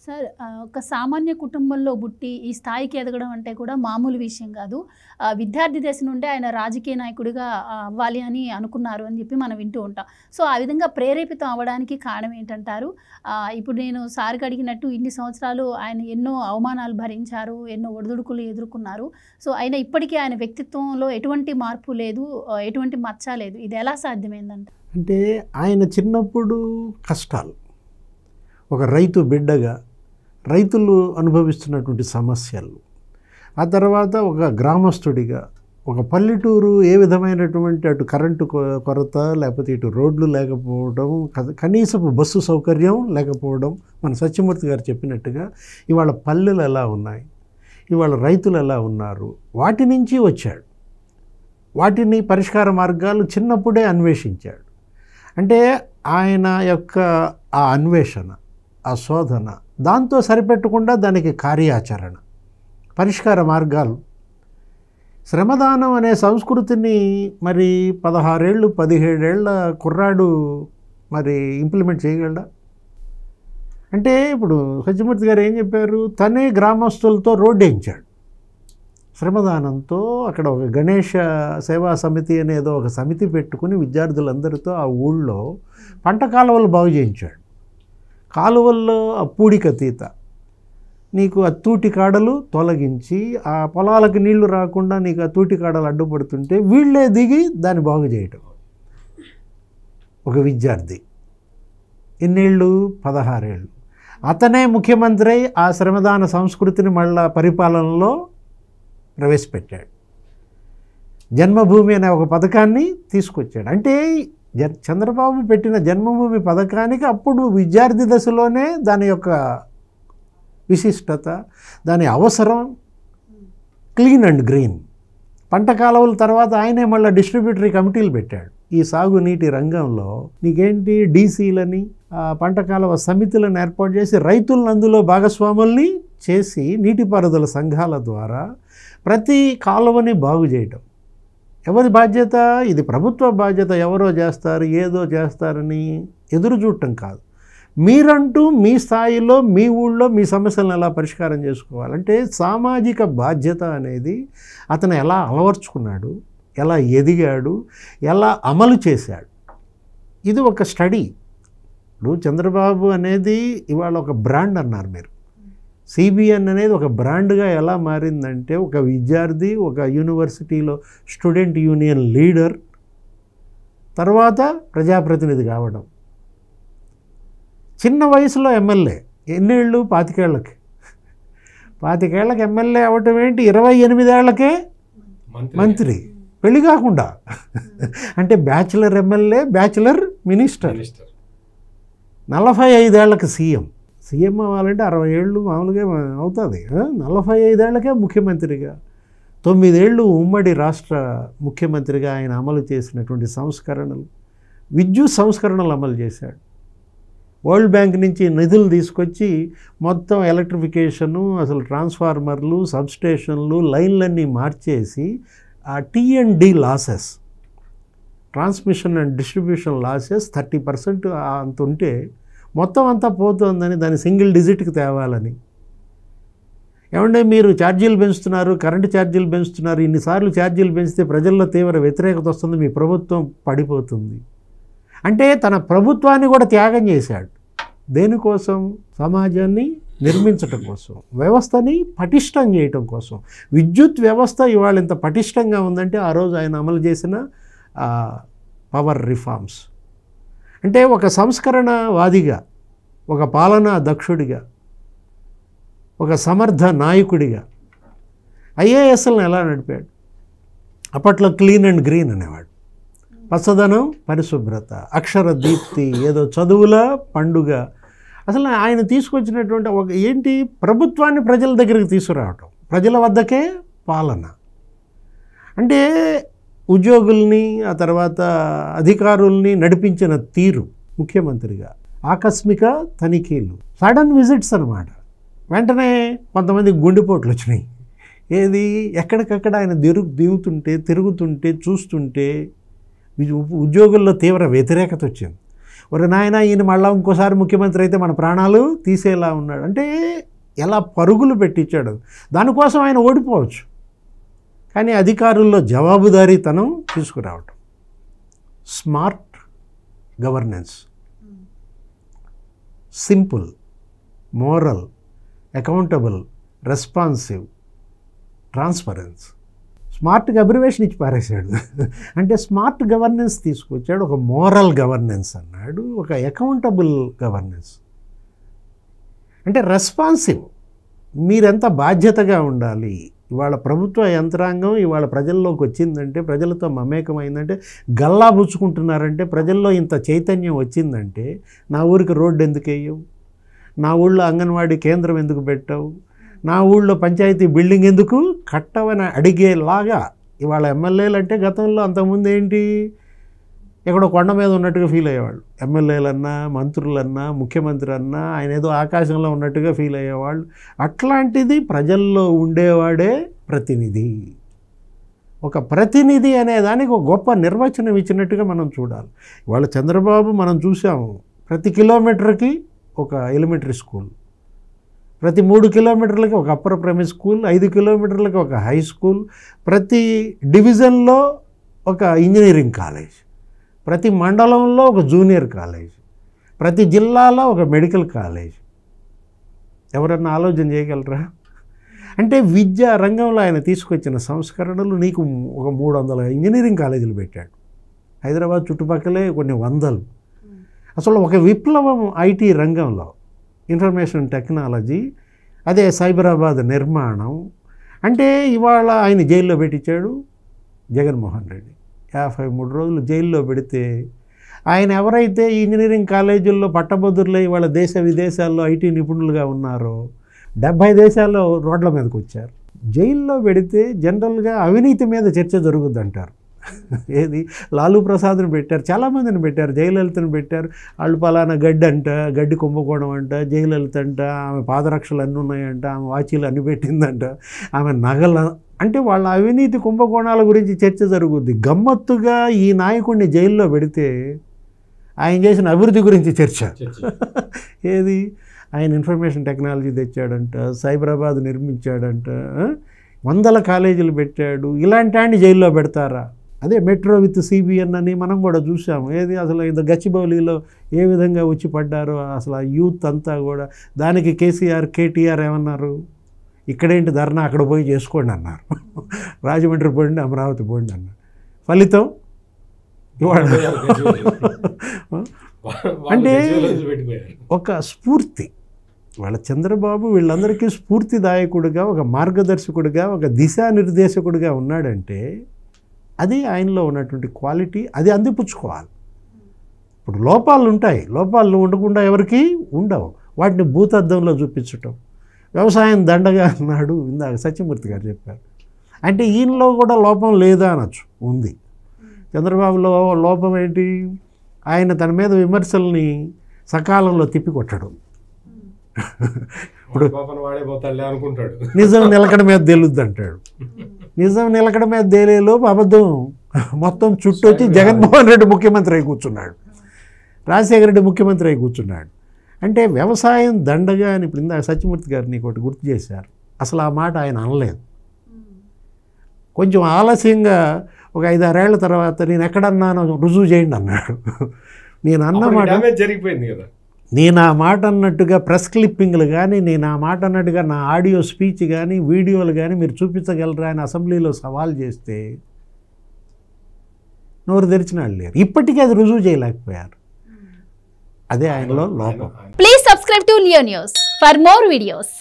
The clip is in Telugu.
సార్ ఒక సామాన్య కుటుంబంలో పుట్టి ఈ స్థాయికి ఎదగడం అంటే కూడా మామూలు విషయం కాదు. విద్యార్థి దశ నుండే ఆయన రాజకీయ నాయకుడిగా అవ్వాలి అని అనుకున్నారు అని చెప్పి మనం వింటూ ఉంటాం. సో ఆ విధంగా ప్రేరేపితం అవ్వడానికి కారణం ఏంటంటారు? ఇప్పుడు నేను సార్‌కి అడిగినట్టు ఇన్ని సంవత్సరాలు ఆయన ఎన్నో అవమానాలు భరించారు, ఎన్నో ఒడిదుడుకులు ఎదుర్కొన్నారు. సో అయినా ఇప్పటికీ ఆయన వ్యక్తిత్వంలో ఎటువంటి మార్పు లేదు, ఎటువంటి మచ్చ లేదు. ఇది ఎలా సాధ్యమైందంట? అంటే ఆయన చిన్నప్పుడు కష్టాలు, ఒక రైతు బిడ్డగా రైతులు అనుభవిస్తున్నటువంటి సమస్యలు, ఆ తర్వాత ఒక గ్రామస్తుడిగా ఒక పల్లెటూరు ఏ విధమైనటువంటి అటు కరెంటు కొరత, లేకపోతే ఇటు రోడ్లు లేకపోవడం, కనీసపు బస్సు సౌకర్యం లేకపోవడం, మన సత్యమూర్తి గారు చెప్పినట్టుగా ఇవాళ పల్లెలు ఎలా ఉన్నాయి, ఇవాళ రైతులు ఎలా ఉన్నారు, వాటి నుంచి వచ్చాడు. వాటిని పరిష్కార మార్గాలు చిన్నప్పుడే అన్వేషించాడు. అంటే ఆయన యొక్క ఆ అన్వేషణ, ఆ శోధన, దాంతో సరిపెట్టకుండా దానికి కార్యాచరణ, పరిష్కార మార్గాలు. శ్రమదానం అనే సంస్కృతిని మరి 16 ఏళ్ళు 17 ఏళ్ళ కుర్రాడు మరి ఇంప్లిమెంట్ చేయగలడా? అంటే ఇప్పుడు సత్యమూర్తి గారు ఏం చెప్పారు, తనే గ్రామస్తులతో రోడ్డు వేయించాడు శ్రమదానంతో. అక్కడ ఒక గణేష సేవా సమితి అనేదో ఒక సమితి పెట్టుకుని విద్యార్థులందరితో ఆ ఊళ్ళో పంట కాలువలు బాగు చేయించాడు. కాలువల్లో ఆ పూడికతీత, నీకు ఆ తూటి కాడలు తొలగించి ఆ పొలాలకు నీళ్లు రాకుండా నీకు ఆ తూటి కాడలు అడ్డుపడుతుంటే వీళ్ళే దిగి దాన్ని బాగు చేయటం. ఒక విద్యార్థి ఎన్నేళ్ళు? 16 ఏళ్ళు. అతనే ముఖ్యమంత్రి అయి ఆ శ్రమదాన సంస్కృతిని మళ్ళా పరిపాలనలో ప్రవేశపెట్టాడు. జన్మభూమి అనే ఒక పథకాన్ని తీసుకొచ్చాడు. అంటే చంద్రబాబు పెట్టిన జన్మభూమి పథకానికి అప్పుడు విద్యార్థి దశలోనే దాని యొక్క విశిష్టత, దాని అవసరం, క్లీన్ అండ్ గ్రీన్. పంట కాలువల తర్వాత ఆయనే మళ్ళీ డిస్ట్రిబ్యూటరీ కమిటీలు పెట్టాడు. ఈ సాగునీటి రంగంలో నీకేంటి డీసీలని, పంట కాలువ సమితులను ఏర్పాటు చేసి రైతులను అందులో భాగస్వాముల్ని చేసి నీటిపారుదల సంఘాల ద్వారా ప్రతి కాలువని బాగు చేయటం. ఎవరి బాధ్యత? ఇది ప్రభుత్వ బాధ్యత. ఎవరో చేస్తారు, ఏదో చేస్తారని ఎదురు చూడటం కాదు. మీరంటూ మీ స్థాయిలో మీ ఊళ్ళో మీ సమస్యలను ఎలా పరిష్కారం చేసుకోవాలంటే సామాజిక బాధ్యత అనేది అతను ఎలా అలవర్చుకున్నాడు, ఎలా ఎదిగాడు, ఎలా అమలు చేశాడు, ఇది ఒక స్టడీ. ఇప్పుడు చంద్రబాబు అనేది ఇవాళ ఒక బ్రాండ్ అన్నారు మీరు. సిబిఎన్ అనేది ఒక బ్రాండ్గా ఎలా మారిందంటే ఒక విద్యార్థి, ఒక యూనివర్సిటీలో స్టూడెంట్ యూనియన్ లీడర్, తర్వాత ప్రజాప్రతినిధి కావడం, చిన్న వయసులో ఎమ్మెల్యే. ఎన్నేళ్ళు? 25 ఏళ్ళకి. 25 ఏళ్ళకి ఎమ్మెల్యే అవ్వటం ఏంటి, 28 ఏళ్ళకే మంత్రి, పెళ్లి కాకుండా. అంటే బ్యాచులర్ ఎమ్మెల్యే, బ్యాచులర్ మినిస్టర్. 45 ఏళ్ళకి సీఎం అవ్వాలంటే 60 ఏళ్ళు మామూలుగా అవుతుంది. 45 ఏళ్ళకే ముఖ్యమంత్రిగా, 9 ఏళ్ళు ఉమ్మడి రాష్ట్ర ముఖ్యమంత్రిగా ఆయన అమలు చేసినటువంటి సంస్కరణలు, విద్యుత్ సంస్కరణలు అమలు చేశాడు. వరల్డ్ బ్యాంక్ నుంచి నిధులు తీసుకొచ్చి మొత్తం ఎలక్ట్రిఫికేషను, అసలు ట్రాన్స్ఫార్మర్లు, సబ్స్టేషన్లు, లైన్లన్నీ మార్చేసి ఆ T&D losses, transmission and distribution losses 30% అంత ఉంటే మొత్తం అంతా పోతుందని దాన్ని సింగిల్ డిజిట్కి తేవాలని. ఏమంటే మీరు ఛార్జీలు పెంచుతున్నారు, కరెంటు ఛార్జీలు పెంచుతున్నారు, ఇన్నిసార్లు ఛార్జీలు పెంచితే ప్రజల్లో తీవ్ర వ్యతిరేకత వస్తుంది, మీ ప్రభుత్వం పడిపోతుంది అంటే తన ప్రభుత్వాన్ని కూడా త్యాగం చేశాడు. దేనికోసం? సమాజాన్ని నిర్మించటం కోసం, వ్యవస్థని పటిష్టం చేయటం కోసం. విద్యుత్ వ్యవస్థ ఇవాళ ఇంత పటిష్టంగా ఉందంటే ఆ రోజు ఆయన అమలు చేసిన పవర్ రిఫార్మ్స్. అంటే ఒక సంస్కరణవాదిగా, ఒక పాలనా దక్షుడిగా, ఒక సమర్థ నాయకుడిగా ఐఏఎస్ఎల్ని ఎలా నడిపాడు? అప్పట్లో క్లీన్ అండ్ గ్రీన్ అనేవాడు. పచ్చదనం, పరిశుభ్రత, అక్షర దీప్తి, ఏదో చదువుల పండుగ. అసలు ఆయన తీసుకొచ్చినటువంటి ఒక ఏంటి, ప్రభుత్వాన్ని ప్రజల దగ్గరికి తీసుకురావటం, ప్రజల వద్దకే పాలన. అంటే ఉద్యోగుల్ని, ఆ తర్వాత అధికారుల్ని నడిపించిన తీరు ముఖ్యమంత్రిగా, ఆకస్మిక తనిఖీలు, సడన్ విజిట్స్ అన్నమాట. వెంటనే కొంతమందికి గుండెపోట్లు వచ్చినాయి. ఏది, ఎక్కడికక్కడ ఆయన తిరుగుతుంటే చూస్తుంటే ఉద్యోగుల్లో తీవ్ర వ్యతిరేకత వచ్చింది. ఒరే నాయన ఈయన మళ్ళీ ఇంకోసారి ముఖ్యమంత్రి అయితే మన ప్రాణాలు తీసేలా ఉన్నాడు అంటే ఎలా పరుగులు పెట్టించాడు. దానికోసం ఆయన ఓడిపోవచ్చు, కానీ అధికారుల్లో జవాబుదారీతనం తీసుకురావటం, smart governance, simple, moral, accountable, responsive, transparence. స్మార్ట్గా అబ్రివేషన్ ఇచ్చి పారేశాడు. అంటే స్మార్ట్ గవర్నెన్స్ తీసుకొచ్చాడు, ఒక మోరల్ గవర్నెన్స్ అన్నాడు, ఒక అకౌంటబుల్ గవర్నెన్స్. అంటే రెస్పాన్సివ్, మీరెంత బాధ్యతగా ఉండాలి. ఇవాళ ప్రభుత్వ యంత్రాంగం ఇవాళ ప్రజల్లోకి వచ్చిందంటే, ప్రజలతో మమేకమైందంటే, గల్లా పుచ్చుకుంటున్నారంటే, ప్రజల్లో ఇంత చైతన్యం వచ్చిందంటే, నా ఊరికి రోడ్డు ఎందుకు వేయవు, నా ఊళ్ళో అంగన్వాడీ కేంద్రం ఎందుకు పెట్టావు, నా ఊళ్ళో పంచాయతీ బిల్డింగ్ ఎందుకు కట్టవని అడిగేలాగా ఇవాళ ఎమ్మెల్యేలు అంటే గతంలో అంతకుముందు ఏంటి, ఎక్కడో కొండ మీద ఉన్నట్టుగా ఫీల్ అయ్యేవాళ్ళు. ఎమ్మెల్యేలన్నా, మంత్రులన్నా, ముఖ్యమంత్రి అన్నా ఆయన ఏదో ఆకాశంలో ఉన్నట్టుగా ఫీల్ అయ్యేవాళ్ళు. అట్లాంటిది ప్రజల్లో ఉండేవాడే ప్రతినిధి. ఒక ప్రతినిధి అనే దానికి ఒక గొప్ప నిర్వచనం ఇచ్చినట్టుగా మనం చూడాలి. ఇవాళ చంద్రబాబు మనం చూసాము, ప్రతి కిలోమీటర్కి ఒక ఎలిమెంటరీ స్కూల్, ప్రతి 3 కిలోమీటర్లకి ఒక అప్పర్ ప్రైమరీ స్కూల్, 5 కిలోమీటర్లకి ఒక హై స్కూల్, ప్రతి డివిజన్లో ఒక ఇంజనీరింగ్ కాలేజ్, ప్రతి మండలంలో ఒక జూనియర్ కాలేజ్, ప్రతి జిల్లాలో ఒక మెడికల్ కాలేజ్. ఎవరన్నా ఆలోచన చేయగలరా? అంటే విద్యా రంగంలో ఆయన తీసుకొచ్చిన సంస్కరణలు, నీకు ఒక 300 ఇంజనీరింగ్ కాలేజీలు పెట్టాడు. హైదరాబాద్ చుట్టుపక్కలే కొన్ని వందలు. అసలు ఒక విప్లవం ఐటీ రంగంలో, ఇన్ఫర్మేషన్ టెక్నాలజీ, అదే సైబరాబాద్ నిర్మాణం. అంటే ఇవాళ ఆయన జైల్లో పెట్టించాడు జగన్మోహన్ రెడ్డి. 53 రోజులు జైల్లో పెడితే ఆయన ఎవరైతే ఈ ఇంజనీరింగ్ కాలేజీల్లో పట్టభద్రులై ఇవాళ దేశ విదేశాల్లో ఐటీ నిపుణులుగా ఉన్నారో 70 దేశాల్లో రోడ్ల మీదకి వచ్చారు. జైల్లో పెడితే జనరల్గా అవినీతి మీద చర్చ జరుగుద్ది అంటారు. ఏది లాలూ ప్రసాద్ని పెట్టారు, చాలామందిని పెట్టారు, జయలలితను పెట్టారు. వాళ్ళు పలానా గడ్డి కుంభకోణం అంట, జయలలిత అంట, ఆమె పాదరక్షలు అన్నీ ఉన్నాయంట, ఆమె వాచీలు అన్ని పెట్టిందంట, ఆమె నగల, అంటే వాళ్ళ అవినీతి కుంభకోణాల గురించి చర్చ జరుగుద్ది. గమ్మత్తుగా ఈ నాయకుడిని జైల్లో పెడితే ఆయన చేసిన అభివృద్ధి గురించి చర్చ. ఏది, ఆయన ఇన్ఫర్మేషన్ టెక్నాలజీ తెచ్చాడంట, సైబరాబాద్ నిర్మించాడంట, 100 కాలేజీలు పెట్టాడు. ఇలాంటి ఆయన జైల్లో పెడతారా? అదే మెట్రో విత్ సిబిఎన్ అని మనం కూడా చూసాము. ఏది, అసలు ఇది గచ్చిబౌలిలో ఏ విధంగా వచ్చి పడ్డారో అసలు ఆ యూత్ అంతా కూడా. దానికి కేటీఆర్ ఏమన్నారు, ఇక్కడేంటి ధర్నా, అక్కడ పోయి చేసుకోండి అన్నారు. రాజమండ్రి పోండి, అమరావతి పోండి అన్నారు. ఫలితం ఇవాళ అంటే ఒక స్ఫూర్తి. వాళ్ళ చంద్రబాబు వీళ్ళందరికీ స్ఫూర్తిదాయకుడిగా, ఒక మార్గదర్శకుడిగా, ఒక దిశానిర్దేశకుడిగా ఉన్నాడంటే అది ఆయనలో ఉన్నటువంటి క్వాలిటీ. అది అందిపుచ్చుకోవాలి. ఇప్పుడు లోపాలు ఉంటాయి, లోపాలు ఉండకుండా ఎవరికి ఉండవు. వాటిని భూతద్దంలో చూపించటం. వ్యవసాయం దండగా అన్నాడు ఇందాక సత్యమూర్తి గారు చెప్పారు. అంటే ఈయనలో కూడా లోపం లేదా అనొచ్చు, ఉంది. చంద్రబాబులో లోపం ఏంటి, ఆయన తన మీద విమర్శల్ని సకాలంలో తిప్పికొట్టడం. ఇప్పుడు నిజం నిలకడ మీద తేలుద్ది అంటాడు. నిజం నిలకడ మీద తేలేలోపు అబద్ధం మొత్తం చుట్టూ వచ్చి జగన్మోహన్ రెడ్డి ముఖ్యమంత్రి అయి కూర్చున్నాడు, రాజశేఖర రెడ్డి ముఖ్యమంత్రి అయి కూర్చున్నాడు. అంటే వ్యవసాయం దండగా అని ఇప్పుడు ఇందాక సత్యమూర్తి గారు నీకు ఒకటి గుర్తు చేశారు. అసలు ఆ మాట ఆయన అనలేదు. కొంచెం ఆలస్యంగా ఒక 5-6 ఏళ్ల తర్వాత నేను ఎక్కడన్నానో రుజువు చేయండి అన్నాడు. నేను అన్న మాట జరిగిపోయింది కదా. నేను ఆ మాట అన్నట్టుగా ప్రెస్ క్లిప్పింగ్లు కానీ, నేను ఆ మాట అన్నట్టుగా నా ఆడియో స్పీచ్ కానీ, వీడియోలు కానీ మీరు చూపించగలరా అని అసెంబ్లీలో సవాల్ చేస్తే నోరు తెరిచినాళ్ళు లేరు. ఇప్పటికీ అది రుజువు చేయలేకపోయారు. అదే ఆయనలో లోపం. Please subscribe to Leo news for more videos.